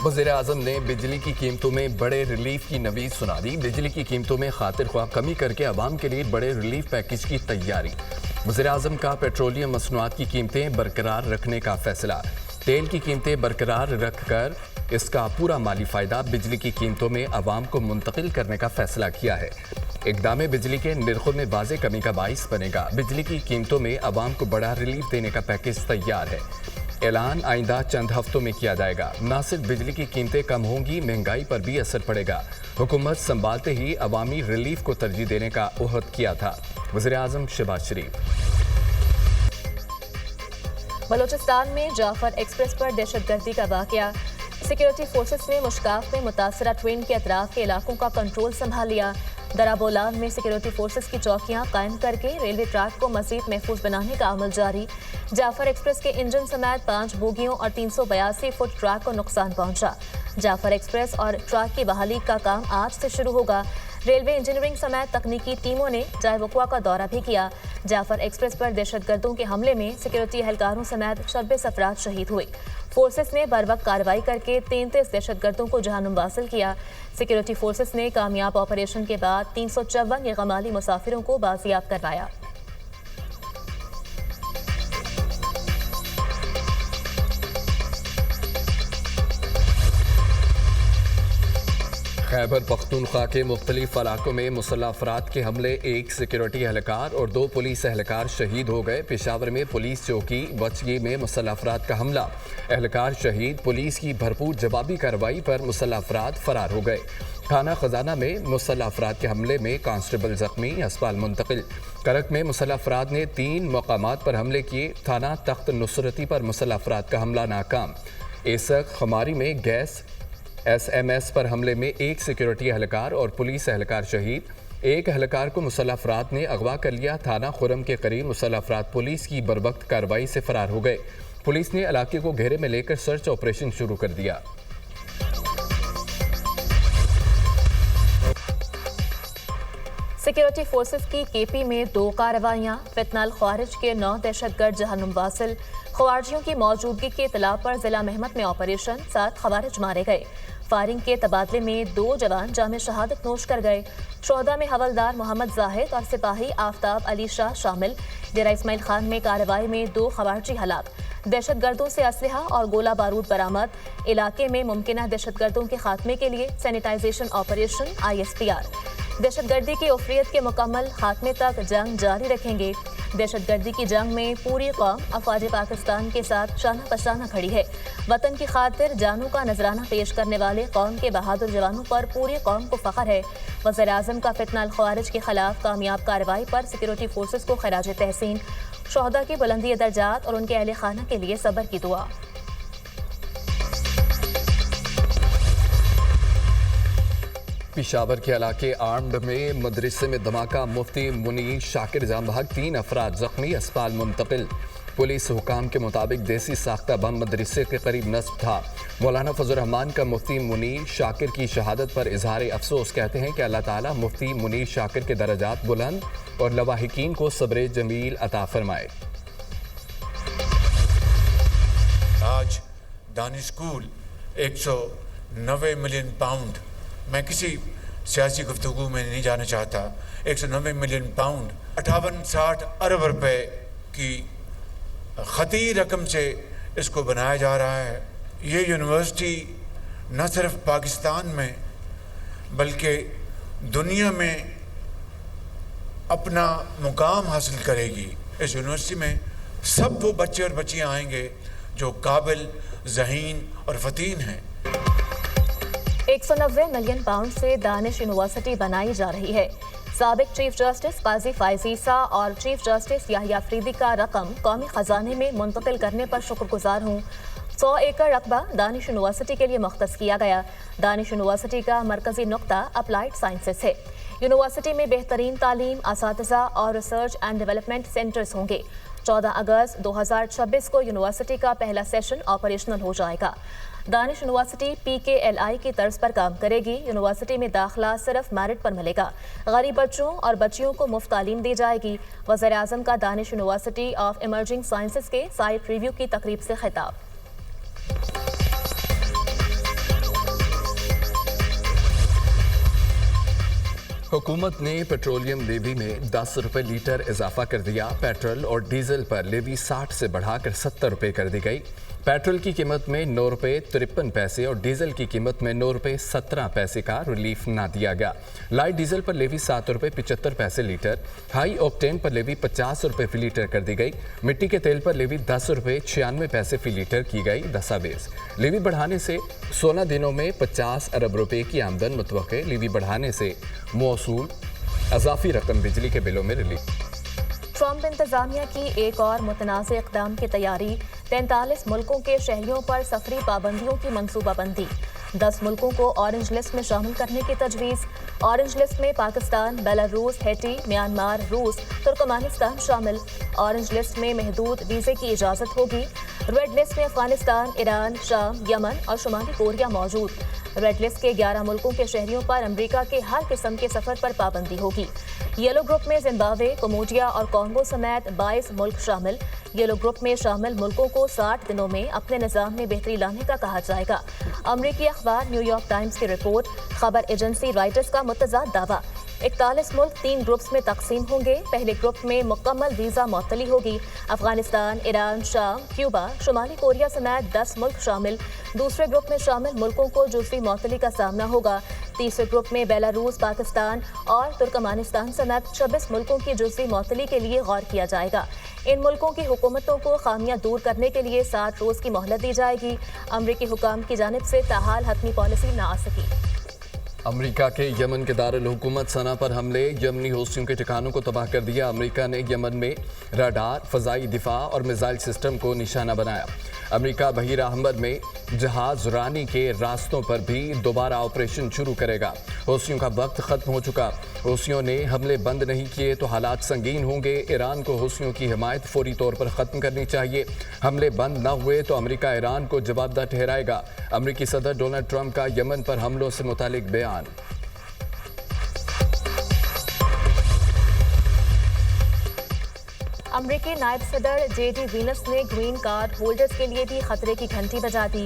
वज़ीर आज़म ने बिजली की कीमतों में बड़े रिलीफ की नवीद सुना दी। बिजली की कीमतों में खातिर ख्वाह कमी करके अवाम के लिए बड़े रिलीफ पैकेज की तैयारी। वज़ीर आज़म का पेट्रोलियम मसनूआत की कीमतें बरकरार रखने का फैसला। तेल की कीमतें बरकरार रख कर इसका पूरा माली फ़ायदा बिजली की कीमतों में अवाम को मुंतकिल करने का फैसला किया है। इक़दाम बिजली के निर्खों में वाज़े कमी का बाइस बनेगा। बिजली की कीमतों में अवाम को बड़ा रिलीफ देने का पैकेज तैयार है। ऐलान आइंदा चंद हफ्तों में किया जाएगा। न सिर्फ बिजली की कीमतें कम होंगी, महंगाई पर भी असर पड़ेगा। हुकूमत संभालते ही अवामी रिलीफ को तरजीह देने का उहद किया था। वज़ीर आज़म शहबाज शरीफ। बलूचिस्तान में जाफर एक्सप्रेस पर दहशतगर्दी का वाक़या। सिक्योरिटी फोर्सेस ने मुश्काफ में मुतासरा ट्रेन के अतराफ के इलाकों का कंट्रोल संभाल लिया। दराबोलान में सिक्योरिटी फोर्सेस की चौकियां कायम करके रेलवे ट्रैक को मजीद महफूज बनाने का अमल जारी। जाफर एक्सप्रेस के इंजन समेत 5 बोगियों और 382 फुट ट्रैक को नुकसान पहुंचा। जाफर एक्सप्रेस और ट्रैक की बहाली का काम आज से शुरू होगा। रेलवे इंजीनियरिंग समेत तकनीकी टीमों ने जाय वक़्वा का दौरा भी किया। जाफर एक्सप्रेस पर दहशतगर्दों के हमले में सिक्योरिटी एहलकारों समेत 26 अफराद शहीद हुए। फोर्सेस ने बरवक्त कार्रवाई करके 33 दहशतगर्दों को जहानुम हासिल किया। सिक्योरिटी फोर्सेस ने कामयाब ऑपरेशन के बाद 354 गैरमाली मुसाफिरों को बाजियाब करवाया। खैबर पख्तूनख्वा के मुख्तलिफ इलाकों में मुसल्लह अफराद के हमले, 1 सिक्योरिटी एहलकार और 2 पुलिस एहलकार शहीद हो गए। पेशावर में पुलिस चौकी बचगी में मुसल्लह अफराद का हमला, एहलकार शहीद। पुलिस की भरपूर जवाबी कार्रवाई पर मुसल्लह अफराद फरार हो गए। थाना खजाना में मुसल्लह अफराद के हमले में कांस्टेबल जख्मी, अस्पताल मुंतकिल। करक में मुसल्लह अफराद ने 3 मकामात पर हमले किए। थाना तख्त नुसरती पर मुसल्लह अफराद का हमला नाकाम। एसक खमारी में गैस SMS पर हमले में 1 सिक्योरिटी एहलकार और पुलिस एहलकार शहीद। 1 एहलकार को मुसल्लह अफराद ने अगवा कर लिया। थाना खुरम के करीब मुसल्लह अफराद पुलिस की बरवक्त कार्रवाई से फरार हो गए। पुलिस ने इलाके को घेरे में लेकर सर्च ऑपरेशन शुरू कर दिया। सिक्योरिटी फोर्सेस की KP में 2 कार्रवाइयां। फितनाल ख्वारिज के 9 दहशतगर्द जहानुम वासिल। ख्वारिजियों की मौजूदगी के इतला पर जिला मेहमत में ऑपरेशन, 7 ख्वारिज मारे गए। फायरिंग के तबादले में 2 जवान जामे शहादत नोश कर गए। 14 में हवलदार मोहम्मद जाहिद और सिपाही आफ्ताब अली शाह शामिल। डेरा इस्माइल खान में कार्रवाई में 2 ख्वारिजी हलाक। दहशतगर्दों से असलहा और गोला बारूद बरामद। इलाके में मुमकिना दहशतगर्दों के खात्मे के लिए सैनिटाइजेशन ऑपरेशन ISPR। दहशतगर्दी की उफरियत के मुकम्मल खात्मे तक जंग जारी रखेंगे। दहशतगर्दी की जंग में पूरी कौम अफवाज पाकिस्तान के साथ शाना पशाना खड़ी है। वतन की खातिर जानों का नजराना पेश करने वाले कौम के बहादुर जवानों पर पूरी कौम को फख्र है। वज़ीर आज़म का फितनाल ख्वारिज के खिलाफ कामयाब कार्रवाई पर सिक्योरिटी फोर्सेस को खराज तहसीन। शोहदा की बुलंदी दर्जात और उनके अहले खाना के लिए सब्र की दुआ। पेशावर के इलाके आर्म्ड में मदरसे में धमाका, मुफ्ती मुनीर शाकिर जाम बहक, 3 अफराद जख्मी, अस्पताल मुंतकिल। पुलिस हुकाम के मुताबिक देसी साख्ता बम मदरसे के करीब नस्ब था। मौलाना फजल रहमान का मुफ्ती मुनीर शाकिर की शहादत पर इजहार अफसोस। कहते हैं कि अल्लाह ताला मुफ्ती मुनीर शाकिर के दर्जात बुलंद और लवाहिकीन को सब्र जमील अता फरमाए। आज दानिश स्कूल 190 मिलियन पाउंड, मैं किसी सियासी गुफ्तगू में नहीं जाना चाहता, 190 मिलियन पाउंड 58-60 अरब रुपए की खती रकम से इसको बनाया जा रहा है। ये यूनिवर्सिटी न सिर्फ पाकिस्तान में बल्कि दुनिया में अपना मुकाम हासिल करेगी। इस यूनिवर्सिटी में सब वो बच्चे और बच्चियां आएंगे जो काबिल, ज़हीन और फतीन हैं। 190 मिलियन पाउंड से दानिश यूनिवर्सिटी बनाई जा रही है। साबिक चीफ जस्टिस काजी फायज ईसा और चीफ जस्टिस याहिया अफरीदी का रकम कौमी खजाने में मुंतकिल करने पर शुक्रगुजार हूँ। 100 एकड़ रकबा दानिश यूनिवर्सिटी के लिए मुख्तस किया गया। दानिश यूनिवर्सिटी का मरकजी नुक्ता अप्लाइड साइंसेस है। यूनिवर्सिटी में बेहतरीन तालीम, असातिज़ा और रिसर्च एंड डेवलपमेंट सेंटर्स होंगे। 14 अगस्त 2026 को यूनिवर्सिटी का पहला सेशन ऑपरेशनल हो जाएगा। दानिश यूनिवर्सिटी PKLI की तर्ज पर काम करेगी। यूनिवर्सिटी में दाखिला सिर्फ मेरिट पर मिलेगा। गरीब बच्चों और बच्चियों को मुफ्त तालीम दी जाएगी। वज़ीर आज़म का Danish university of emerging sciences के साइट रिव्यू की तकरीब से खिताब। हुकूमत ने पेट्रोलियम लेवी में 10 रुपये लीटर इजाफा कर दिया। पेट्रोल और डीजल पर लेवी 60 से बढ़ाकर 70 रुपये कर दी गई। पेट्रोल की कीमत में 9 रुपये 53 पैसे और डीजल की कीमत में 9 रुपये 17 पैसे का रिलीफ ना दिया गया। लाइट डीजल पर लेवी 7 रुपये 75 पैसे लीटर, हाई ऑक्टेन पर लेवी 50 रुपये फी लीटर कर दी गई। मिट्टी के तेल पर लेवी 10 रुपये 96 पैसे फी लीटर की गई दस्तावेज। लेवी बढ़ाने से 16 दिनों में 50 अरब रुपए की आमदन मुतवक्के। लेवी बढ़ाने से मौसूल अजाफी रकम बिजली के बिलों में रिलीफ। ट्रंप इंतजामिया की एक और मुतनाज़ इक़दाम की तैयारी। 43 मुल्कों के शहरियों पर सफरी पाबंदियों की मनसूबाबंदी। 10 मुल्कों को ऑरेंज लिस्ट में शामिल करने की तजवीज़। ऑरेंज लिस्ट में पाकिस्तान, बेलारूस, हैटी, म्यांमार, रूस, तुर्कमानिस्तान शामिल। ऑरेंज लिस्ट में महदूद वीज़े की इजाज़त होगी। रेड लिस्ट में अफगानिस्तान, ईरान, शाम, यमन और शुमाली कोरिया मौजूद। रेड लिस्ट के 11 मुल्कों के शहरियों पर अमेरिका के हर किस्म के सफ़र पर पाबंदी होगी। येलो ग्रुप में जिम्बाब्वे, कम्बोडिया और कॉन्गो समेत 22 मुल्क शामिल। येलो ग्रुप में शामिल मुल्कों को 60 दिनों में अपने निज़ाम में बेहतरी लाने का कहा जाएगा। अमरीकी अखबार न्यूयॉर्क टाइम्स की रिपोर्ट। खबर एजेंसी रॉयटर्स का मुतज़ाद दावा। 41 मुल्क 3 ग्रुप्स में तकसीम होंगे। पहले ग्रुप में मुकम्मल वीज़ा मुअत्तली होगी। अफगानिस्तान, ईरान, शाम, क्यूबा, शुमाली कोरिया समेत 10 मुल्क शामिल। दूसरे ग्रुप में शामिल मुल्कों को जुज़वी मुअत्तली का सामना होगा। तीसरे ग्रुप में बेलारूस, पाकिस्तान और तुर्कमानिस्तान समेत 26 मुल्कों की जुज़वी मुअत्तली के लिए गौर किया जाएगा। इन मुल्कों की हुकूमतों को खामियां दूर करने के लिए 60 रोज़ की मोहलत दी जाएगी। अमरीकी हुकाम की जानिब से ताहाल हतमी पॉलिसी ना आ सकी। अमेरिका के यमन के दारुल हुकूमत सना पर हमले। यमनी हौसियों के ठिकानों को तबाह कर दिया। अमेरिका ने यमन में रडार, फ़ज़ाई दिफा और मिसाइल सिस्टम को निशाना बनाया। अमेरिका बहीरा अहमद में जहाज रानी के रास्तों पर भी दोबारा ऑपरेशन शुरू करेगा। हौसियों का वक्त ख़त्म हो चुका। हौसियों ने हमले बंद नहीं किए तो हालात संगीन होंगे। ईरान को हौसियों की हिमायत फौरी तौर पर ख़त्म करनी चाहिए। हमले बंद न हुए तो अमेरिका ईरान को जवाबदार ठहराएगा। अमेरिकी सदर डोनाल्ड ट्रंप का यमन पर हमलों से मुतालिक बयान। अमरीकी नायब सदर जेडी वीनस ने ग्रीन कार्ड होल्डर्स के लिए भी खतरे की घंटी बजा दी।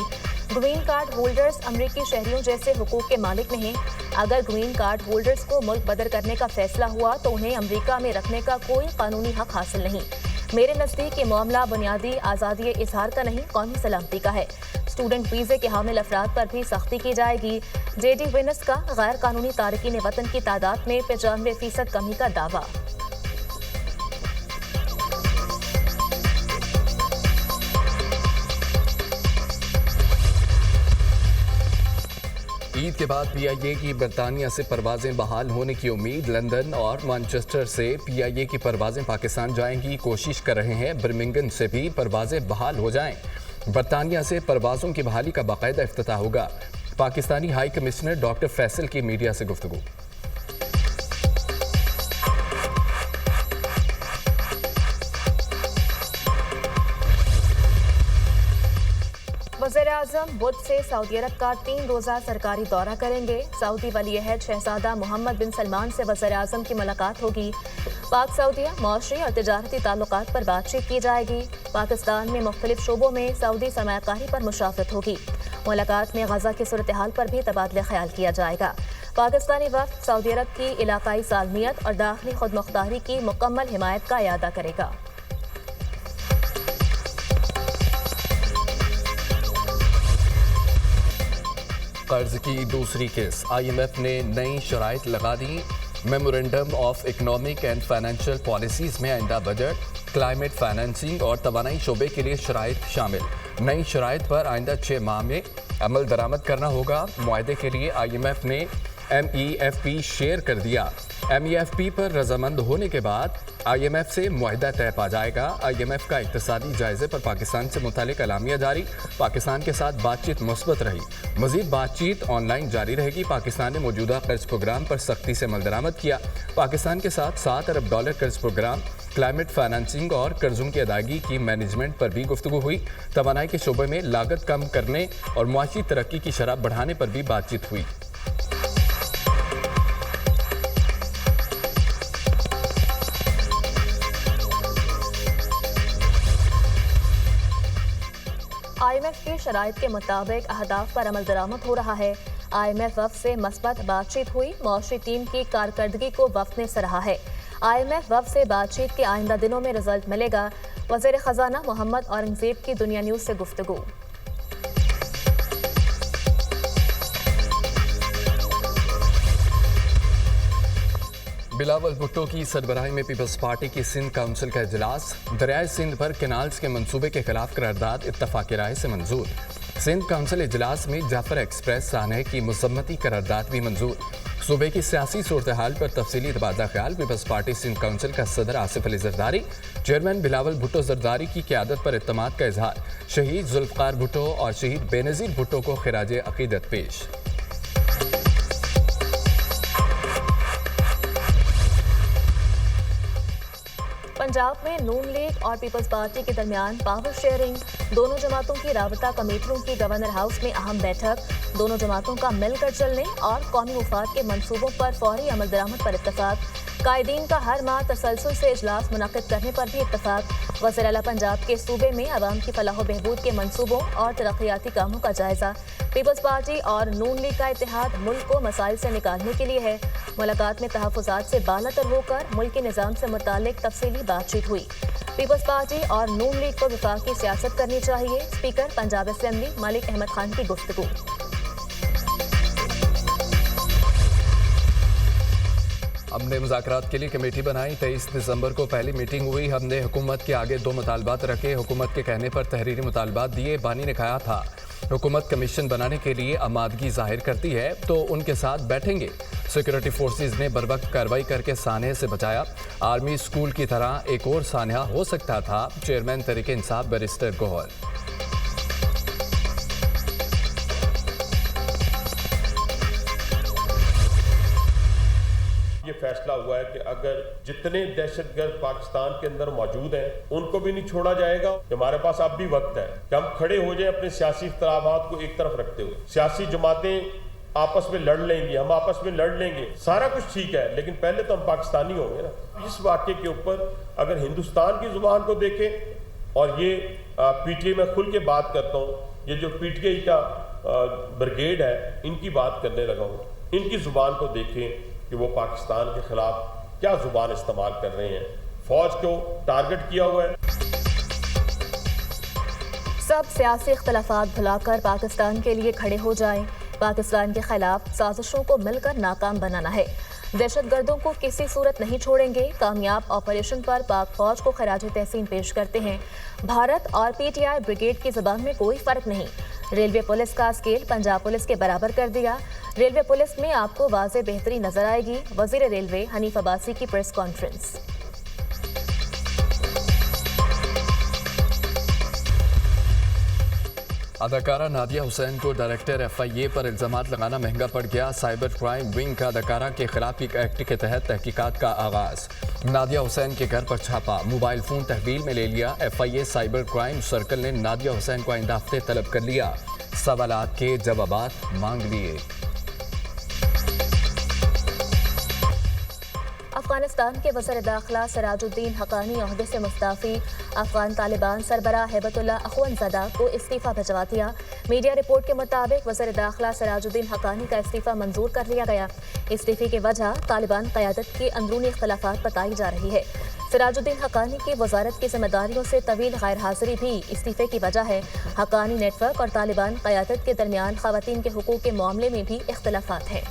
ग्रीन कार्ड होल्डर्स अमरीकी शहरियों जैसे हुकूक के मालिक नहीं। अगर ग्रीन कार्ड होल्डर्स को मुल्क बदर करने का फैसला हुआ तो उन्हें अमरीका में रखने का कोई कानूनी हक हासिल नहीं। मेरे नज़दीक ये मामला बुनियादी आज़ादी इजहार का नहीं, कौमी सलामती का है। स्टूडेंट वीज़े के हामिल अफराद पर भी सख्ती की जाएगी। जेडी वीनस का गैर कानूनी तारकीन वतन की तादाद में 95% कमी का दावा। ईद के बाद पीआईए की बरतानिया से परवाजें बहाल होने की उम्मीद। लंदन और मैनचेस्टर से पीआईए की परवाजें पाकिस्तान जाएंगी। कोशिश कर रहे हैं बर्मिंघम से भी परवाजें बहाल हो जाएं। बरतानिया से परवाज़ों की बहाली का बाकायदा इफ्तिताह होगा। Pakistani high commissioner doctor Faisal की मीडिया से गुफ्तगू। वज़ीर-ए-आज़म बुध से सऊदी अरब का 3 रोज़ा सरकारी दौरा करेंगे। सऊदी वली-ए-अहद शहजादा मोहम्मद बिन सलमान से वज़ीर-ए-आज़म की मुलाकात होगी। पाक सऊदीया माशी और तिजारती ताल्लुकात पर बातचीत की जाएगी। पाकिस्तान में मुख्तलिफ शोबों में सऊदी सरमायाकारी पर मुशावरत होगी। मुलाकात में गजा की सूरत हाल पर भी तबादला ख्याल किया जाएगा। पाकिस्तानी वफ़द सऊदी अरब की इलाकाई सालमियत और दाखिली खुदमुख्तारी की मुकम्मल हिमायत का इयादा करेगा। कर्ज की दूसरी किस्त। IMF ने नई शराइत लगा दी। Memorandum of economic and financial policies में आइंदा बजट, क्लाइमेट फाइनेंसिंग और तवानाई शोबे के लिए शराइत शामिल। नई शराइत पर आइंदा 6 माह में अमल दरामद करना होगा। मुआहदे के लिए IMF ने MEFP शेयर कर दिया। MEFP पर रजामंद होने के बाद IMF से मुआहदा तय पा जाएगा। IMF का इक्तिसादी जायजे पर पाकिस्तान से मुतालिक अलामिया जारी। पाकिस्तान के साथ बातचीत मुस्बत रही। मजीद बातचीत ऑनलाइन जारी रहेगी। पाकिस्तान ने मौजूदा कर्ज प्रोग्राम पर सख्ती से अमल दरामद किया। पाकिस्तान के साथ $7 अरब कर्ज प्रोग्राम, क्लाइमेट फाइनेंसिंग और कर्जों की अदायगी की मैनेजमेंट पर भी गुफ्तगू हुई। तवानाई के शोबे में लागत कम करने और मुआशी तरक्की की शरह बढ़ाने पर भी बातचीत हुई। IMF की शराइत के मुताबिक अहदाफ पर अमल दरामद हो रहा है। IMF वफ़द से मस्बत बातचीत हुई। मौशी टीम की कारकर्दगी को वफ़द ने सराहा है। IMF वफ़द से बातचीत के आइंदा दिनों में रिजल्ट मिलेगा। वज़ीर ख़जाना मोहम्मद औरंगज़ेब की दुनिया न्यूज़ से गुफ्तगू। बिलावल भुट्टो की सरबराही में पीपल्स पार्टी की सिंध काउंसिल का इजलास। दरियाए सिंध पर कैनाल्स के मंसूबे के खिलाफ करारदाद इत्तफाक़ी राय से मंजूर। सिंध काउंसिल इजलास में जाफर एक्सप्रेस सानहे की मसम्मती करारदाद भी मंजूर। सूबे की सियासी सूरत हाल पर तफसीली तबादला ख्याल। पीपल्स पार्टी सिंध काउंसिल का सदर आसिफ अली जरदारी, चेयरमैन बिलावल भुट्टो जरदारी की क़यादत पर इत्तमाद का इजहार। शहीद जुल्फ़कार भुट्टो और शहीद बेनज़ीर भुट्टो को खिराज अक़ीदत पेश। पंजाब में नून लीग और पीपल्स पार्टी के दरमियान पावर शेयरिंग। दोनों जमातों की राबता कमेटियों की गवर्नर हाउस में अहम बैठक। दोनों जमातों का मिलकर चलने और कौमी मुफाद के मंसूबों पर फौरी अमल दरामद पर इत्तफाक। कायदीन का हर माह तसलसल से इजलास मुनक़िद करने पर भी इत्तफाक। वज़ीर आला पंजाब के सूबे में अवाम की फलाह बहबूद के मंसूबों और तरक्याती कामों का जायजा। पीपल्स पार्टी और नून लीग का इत्तेहाद मुल्क को मसाइल से निकालने के लिए है। मुलाकात में तहफ़्फ़ुज़ात से बालातर होकर मुल्क के निज़ाम से मुतालिक तफसीली बातचीत हुई। पीपल्स पार्टी और नून लीग को वफाकी सियासत करनी चाहिए। स्पीकर पंजाब असेंबली मलिक अहमद खान की गुफ्तगू। हमने मुज़ाकरात के लिए कमेटी बनाई। 23 दिसंबर को पहली मीटिंग हुई। हमने हुकूमत के आगे 2 मुतालबात रखे। हुकूमत के कहने पर तहरीरी मुतालबात दिए। बानी ने कहा था हुकूमत कमीशन बनाने के लिए आमादगी जाहिर करती है तो उनके साथ बैठेंगे। सिक्योरिटी फोर्सेस ने बरवक्त कार्रवाई करके सानहे से बचाया। आर्मी स्कूल की तरह एक और सानहा हो सकता था। Chairman Tehreek Insaf barrister Gohar. ये फैसला हुआ है कि अगर जितने दहशतगर्द पाकिस्तान के अंदर मौजूद हैं उनको भी नहीं छोड़ा जाएगा। हमारे पास अब भी वक्त है कि हम खड़े हो जाएं अपने सियासी इख्तिलाफात को एक तरफ रखते हुए। सियासी जमातें आपस में लड़ लेंगी, हम आपस में लड़ लेंगे, सारा कुछ ठीक है, लेकिन पहले तो हम पाकिस्तानी होंगे ना। इस वाक़े के ऊपर अगर हिंदुस्तान की जुबान को देखें और ये PTI में खुल के बात करता हूँ, ये जो PTI का ब्रिगेड है इनकी बात करने लगा हूँ, इनकी जुबान को देखें कि वो पाकिस्तान के खिलाफ क्या जुबान इस्तेमाल कर रहे हैं। फौज को टारगेट किया हुआ है। सब सियासी इख्तलाफात भुलाकर पाकिस्तान के लिए खड़े हो जाएं। पाकिस्तान के खिलाफ साजिशों को मिलकर नाकाम बनाना है। दहशतगर्दों को किसी सूरत नहीं छोड़ेंगे। कामयाब ऑपरेशन पर पाक फौज को खराज तहसीन पेश करते हैं। भारत और PTI ब्रिगेड की ज़बान में कोई फ़र्क नहीं। रेलवे पुलिस का स्केल पंजाब पुलिस के बराबर कर दिया। रेलवे पुलिस में आपको वाज़े बेहतरी नजर आएगी। वज़ीर रेलवे हनीफ अब्बासी की प्रेस कॉन्फ्रेंस। अदाकारा नादिया हुसैन को डायरेक्टर FIA पर इल्ज़ामात लगाना महंगा पड़ गया। साइबर क्राइम विंग का अदाकारा के खिलाफ एक एक्ट के तहत तहकीकात का आगाज। नादिया हुसैन के घर पर छापा, मोबाइल फ़ोन तहवील में ले लिया। FIA साइबर क्राइम सर्कल ने नादिया हुसैन को आइंदा हफ्ते तलब कर लिया। सवालात के जवाबात मांग लिए। अफगानिस्तान के वज़ीर दाखिला सिराजुद्दीन हक़ानी ओहदे से मुस्तफ़ी। अफगान तालिबान सरबराह हैबतुल्लाह अख़वंज़दा को इस्तीफ़ा भिजवा दिया। मीडिया रिपोर्ट के मुताबिक वज़ीर दाखिला सिराजुद्दीन हक़ानी का इस्तीफ़ा मंजूर कर लिया गया। इस्तीफ़े की वजह तालिबान क़यादत की अंदरूनी इख्तलाफात बताई जा रही है। सिराजुद्दीन हक़ानी की वज़ारत की जिम्मेदारियों से तवील गैर हाज़िरी भी इस्तीफ़े की वजह है। हक़ानी नेटवर्क और तालिबान क़यादत के दरमियान ख़वातीन के हुकूक़ के मामले में भी इख्तलाफात हैं।